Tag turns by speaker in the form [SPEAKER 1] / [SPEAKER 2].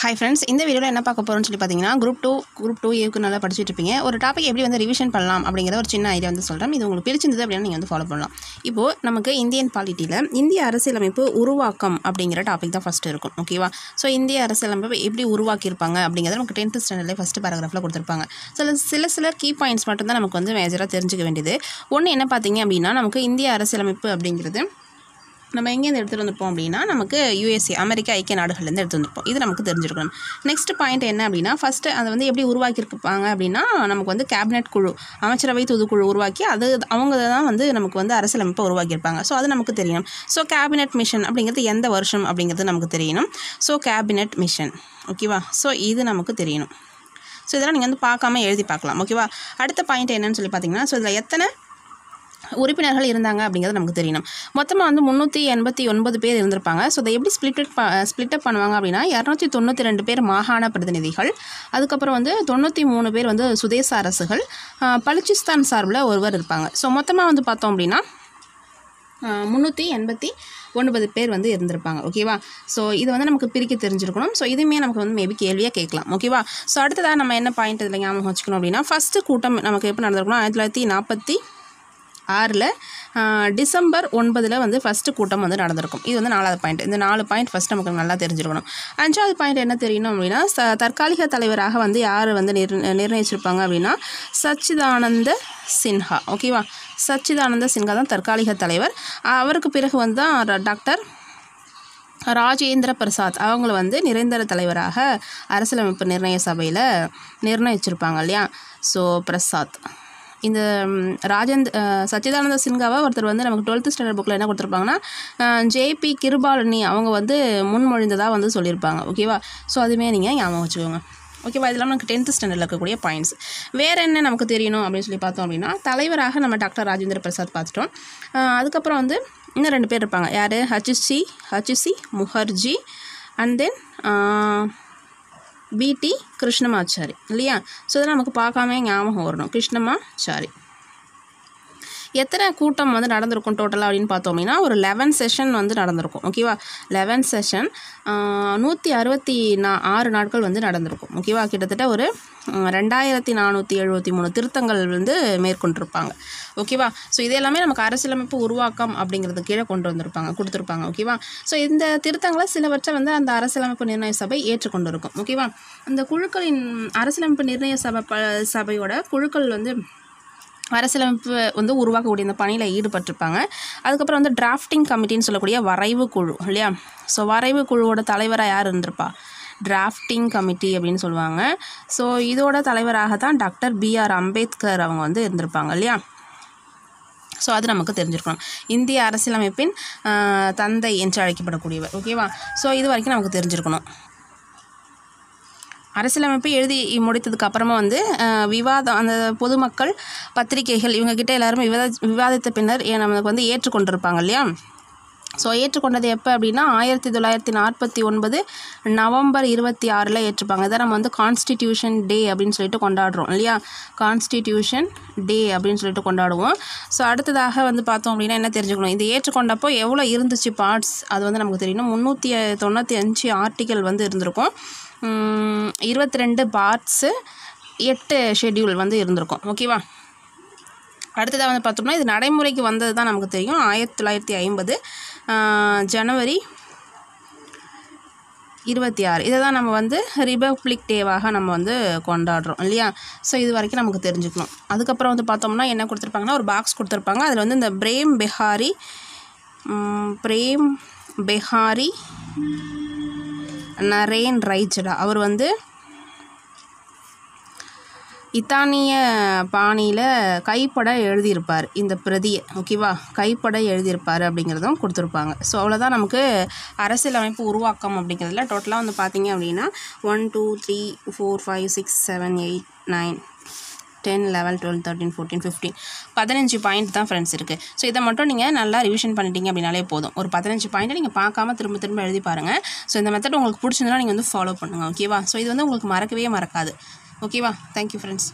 [SPEAKER 1] Hi friends, இந்த வீடியோவில் என்ன பார்க்க போகிறோம்னு சொல்லி பார்த்தீங்கன்னா குரூப் 2 ஏக்கு நல்லா படிச்சுட்டு இருப்பீங்க. ஒரு டாபிக் எப்படி வந்து ரிவிஷன் பண்ணலாம் அப்படிங்கிற ஒரு சின்ன ஐடியா வந்து சொல்கிறேன். இது உங்களுக்கு பிடிச்சிருந்தது அப்படின்னா நீங்கள் வந்து ஃபாலோ பண்ணலாம். இப்போது நமக்கு இந்தியன் பாலிட்டியில் இந்திய அரசியலமைப்பு உருவாக்கம் அப்படிங்கிற டாபிக் தான் ஃபஸ்ட்டு இருக்கும். ஓகேவா? ஸோ இந்திய அரசியலமைப்பு எப்படி உருவாக்கியிருப்பாங்க அப்படிங்கிறத நமக்கு 10th ஸ்டாண்டர்ட்லேயே ஃபஸ்ட்டு பேராகிராஃபில் கொடுத்துருப்பாங்க. சில கீ பாயிண்ட்ஸ் மட்டும்தான் நமக்கு வந்து மேஜராக தெரிஞ்சுக்க வேண்டியது. ஒன்று என்ன பார்த்தீங்க அப்படின்னா, நமக்கு இந்திய அரசியலமைப்பு அப்படிங்கிறது நம்ம எங்கேருந்து எடுத்துகிட்டு வந்திருப்போம் அப்படின்னா, நமக்கு USA அமெரிக்கா ஐக்கிய நாடுகள்லேருந்து எடுத்து வந்திருப்போம். இது நமக்கு தெரிஞ்சிருக்கணும். நெக்ஸ்ட் பாயிண்ட் என்ன அப்படின்னா, ஃபஸ்ட்டு அதை வந்து எப்படி உருவாக்கியிருப்பாங்க அப்படின்னா, நமக்கு வந்து கேபினெட் குழு, அமைச்சரவை தூதுக்குழு உருவாக்கி அவங்க தான் வந்து நமக்கு வந்து அரசியலமைப்பை உருவாக்கியிருப்பாங்க. ஸோ அது நமக்கு தெரியணும். ஸோ கேபினெட் மிஷன் அப்படிங்கிறது எந்த வருஷம் அப்படிங்கிறது நமக்கு தெரியணும். ஸோ கேபினெட் மிஷன், ஓகேவா? ஸோ இது நமக்கு தெரியணும். ஸோ இதெல்லாம் நீங்கள் வந்து பார்க்காம எழுதி பார்க்கலாம். ஓகேவா? அடுத்த பாயிண்ட் என்னன்னு சொல்லி பார்த்தீங்கன்னா, ஸோ இதில் எத்தனை உறுப்பினர்கள் இருந்தாங்க அப்படிங்கிறது நமக்கு தெரியணும். மொத்தமாக வந்து 389 பேர் இருந்திருப்பாங்க. ஸோ அதை எப்படி ஸ்பிளிட்டப் பண்ணுவாங்க அப்படின்னா, 292 பேர் மாகாண பிரதிநிதிகள், அதுக்கப்புறம் வந்து 93 பேர் வந்து சுதேச அரசுகள், பலுச்சிஸ்தான் சார்பில் ஒருவர் இருப்பாங்க. ஸோ மொத்தமாக வந்து பார்த்தோம் அப்படின்னா 389 பேர் வந்து இருந்திருப்பாங்க. ஓகேவா? ஸோ இது வந்து நமக்கு பிரிக்க தெரிஞ்சிருக்கணும். ஸோ இதுவுமே நமக்கு வந்து மேபி கேள்வியாக கேட்கலாம். ஓகேவா? ஸோ அடுத்ததாக நம்ம என்ன பாயிண்ட் இதில் ஞாபகம் வச்சுக்கணும் அப்படின்னா, ஃபஸ்ட்டு கூட்டம் நமக்கு எப்போ நடந்திருக்கணும், 1946 டிசம்பர் 9 வந்து ஃபஸ்ட்டு கூட்டம் வந்து நடந்திருக்கும். இது வந்து 4வது பாயிண்ட். இந்த 4 பாயிண்ட் ஃபஸ்ட் நமக்கு நல்லா தெரிஞ்சிருக்கணும். 5வது பாயிண்ட் என்ன தெரியணும் அப்படின்னா, தற்காலிக தலைவராக வந்து யார் வந்து நிர்ணயிச்சிருப்பாங்க அப்படின்னா, சச்சிதானந்த சின்ஹா. ஓகேவா? சச்சிதானந்த சின்ஹா தான் தற்காலிக தலைவர். அவருக்கு பிறகு வந்து தான் டாக்டர் ராஜேந்திர பிரசாத் அவங்கள வந்து நிரந்தர தலைவராக அரசியலமைப்பு நிர்ணய சபையில் நிர்ணயிச்சிருப்பாங்க இல்லையா? ஸோ பிரசாத் இந்த சச்சிதானந்த சின்ஹாவை ஒருத்தர் வந்து நமக்கு 12th ஸ்டாண்டர்ட் புக்கில் என்ன கொடுத்துருப்பாங்கன்னா, JP கிருபாலினி அவங்க வந்து முன்மொழிந்ததாக வந்து சொல்லியிருப்பாங்க. ஓகேவா? ஸோ அதுவுமே நீங்கள் ஞாபகம் வச்சுக்கோங்க. ஓகேவா? இதெல்லாம் நமக்கு 10th ஸ்டாண்டர்டில் இருக்கக்கூடிய பாயிண்ட்ஸ். வேறு என்ன நமக்கு தெரியணும் அப்படின்னு சொல்லி பார்த்தோம் அப்படின்னா, தலைவராக நம்ம டாக்டர் ராஜேந்திர பிரசாத் பார்த்துட்டோம். அதுக்கப்புறம் வந்து இன்னும் 2 பேர் இருப்பாங்க. யார்? HC Mukherjee and then BT Krishnamachari இல்லையா? ஸோ இதெல்லாம் நமக்கு பார்க்காம ஞாபகம் வரணும். கிருஷ்ணமாச்சாரி. எத்தனை கூட்டம் வந்து நடந்திருக்கும் டோட்டலாக அப்படின்னு பார்த்தோம் அப்படின்னா, ஒரு 11 செஷன் வந்து நடந்திருக்கும். ஓகேவா? 11 செஷன் 166 நாட்கள் வந்து நடந்திருக்கும். ஓகேவா? கிட்டத்தட்ட ஒரு 2473 திருத்தங்கள் வந்து மேற்கொண்டிருப்பாங்க. ஓகேவா? ஸோ இது எல்லாமே நமக்கு அரசியலமைப்பு உருவாக்கம் அப்படிங்கிறது கீழே கொடுத்துருப்பாங்க. ஓகேவா? ஸோ இந்த திருத்தங்களை சிலவற்றை வந்து அந்த அரசியலமைப்பு நிர்ணய சபை ஏற்றுக்கொண்டு இருக்கும். ஓகேவா? அந்த குழுக்களின் அரசியலமைப்பு நிர்ணய சபையோட குழுக்கள் வந்து அரசியலமைப்பு வந்து உருவாக்கக்கூடிய இந்த பணியில் ஈடுபட்டிருப்பாங்க. அதுக்கப்புறம் வந்து டிராஃப்டிங் கமிட்டின்னு சொல்லக்கூடிய வரைவு குழு இல்லையா? ஸோ வரைவு குழுவோட தலைவராக யார் இருந்திருப்பா? டிராஃப்டிங் கமிட்டி அப்படின்னு சொல்லுவாங்க. ஸோ இதோட தலைவராக தான் டாக்டர் BR அம்பேத்கர் அவங்க வந்து இருந்திருப்பாங்க இல்லையா? ஸோ அது நமக்கு தெரிஞ்சிருக்கணும். இந்திய அரசியலமைப்பின் தந்தை என்று அழைக்கப்படக்கூடியவர். ஓகேவா? ஸோ இது வரைக்கும் நமக்கு தெரிஞ்சிருக்கணும். அரசியலமைப்பை எழுதி முடித்ததுக்கு அப்புறமா வந்து விவாதம், அந்த பொதுமக்கள், பத்திரிகைகள் இவங்ககிட்ட எல்லாருமே விவாதித்த பின்னர் நமக்கு வந்து ஏற்றுக்கொண்டிருப்பாங்க இல்லையா? ஸோ ஏற்றுக்கொண்டது எப்போ அப்படின்னா, 1949 நவம்பர் 26 ஏற்றுப்பாங்க. இதை நம்ம வந்து கான்ஸ்டிடியூஷன் டே அப்படின்னு சொல்லிட்டு கொண்டாடுறோம் இல்லையா? கான்ஸ்டிடியூஷன் டே அப்படின்னு சொல்லிட்டு கொண்டாடுவோம். ஸோ அடுத்ததாக வந்து பார்த்தோம் அப்படின்னா என்ன தெரிஞ்சுக்கணும், இது ஏற்றுக்கொண்டப்போ எவ்வளோ இருந்துச்சு பார்ட்ஸ் அது வந்து நமக்கு தெரியணும். 395 ஆர்டிக்கல் வந்து இருந்திருக்கும். 22 பார்ட்ஸு, 8 ஷெட்யூல் வந்து இருந்திருக்கும். ஓகேவா? அடுத்ததாக வந்து பார்த்தோம்னா, இது நடைமுறைக்கு வந்தது தான் நமக்கு தெரியும். 1950 ஜனவரி 26 இதை தான் நம்ம வந்து ரிபப்ளிக் டேவாக நம்ம வந்து கொண்டாடுறோம் இல்லையா? ஸோ இது வரைக்கும் நமக்கு தெரிஞ்சுக்கணும். அதுக்கப்புறம் வந்து பார்த்தோம்னா என்ன கொடுத்துருப்பாங்கன்னா, ஒரு பாக்ஸ் கொடுத்துருப்பாங்க. அதில் வந்து இந்த பிரேம் பெஹாரி நரேன் ரைஜடா அவர் வந்து இத்தானிய பாணியில் கைப்பட எழுதியிருப்பார் இந்த பிரதியை. ஓகேவா? கைப்பட எழுதியிருப்பார் அப்படிங்கிறதும் கொடுத்துருப்பாங்க. ஸோ அவ்வளோதான் நமக்கு அரசியலமைப்பு உருவாக்கம் அப்படிங்கிறதுல டோட்டலாக வந்து பார்த்தீங்க அப்படின்னா 1 2 3 4 5 6 7 8 9 10 11 12 13 14 15 15 பாயிண்ட் தான் ஃப்ரெண்ட்ஸ் இருக்குது. ஸோ இதை மட்டும் நீங்கள் நல்லா ரிவிஷன் பண்ணிட்டீங்க அப்படின்னாலே போதும். ஒரு 15 பாயிண்ட்டை நீங்கள் பார்க்காம திரும்ப எழுதி பாருங்கள். ஸோ இந்த மெத்தட் உங்களுக்கு பிடிச்சிருந்தா நீங்கள் வந்து ஃபாலோ பண்ணுங்கள். ஓகேவா? ஸோ இது வந்து உங்களுக்கு மறக்கவே மறக்காது. ஓகேவா? Thank you friends.